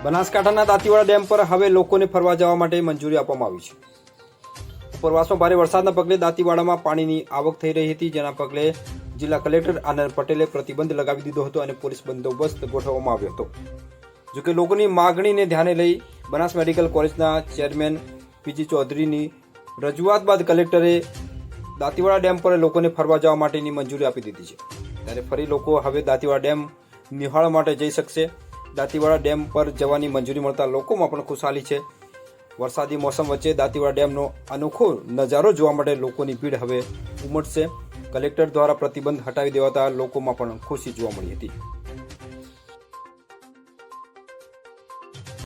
બનાસકાંઠાના દાંતીવાડા ડેમ પર હવે લોકોને ફરવા જવા માટે મંજૂરી આપવામાં આવી છે. ઉપરવાસમાં ભારે વરસાદના પગલે દાંતીવાડામાં પાણીની આવક થઈ રહી હતી, જેના પગલે જિલ્લા કલેક્ટર આનંદ પટેલે પ્રતિબંધ લગાવી દીધો હતો અને પોલીસ બંદોબસ્ત ગોઠવવામાં આવ્યો હતો. જોકે લોકોની માગણીને ધ્યાને લઈ બનાસ મેડિકલ કોલેજના ચેરમેન પીજી ચૌધરીની રજૂઆત બાદ કલેક્ટરે દાંતીવાડા ડેમ પર લોકોને ફરવા જવા માટેની મંજૂરી આપી દીધી છે. ત્યારે ફરી લોકો હવે દાંતીવાડા ડેમ નિહાળવા માટે જઈ શકશે. દાંતીવાડા ડેમ પર જવાની મંજૂરી મળતા લોકોમાં પણ ખુશાલી છે. વરસાદી મોસમ વચ્ચે દાંતીવાડા ડેમનો અનોખો નજારો જોવા માટે લોકોની ભીડ હવે ઉમટશે. કલેક્ટર દ્વારા પ્રતિબંધ હટાવી દેવાતા લોકોમાં પણ ખુશી જોવા મળી હતી.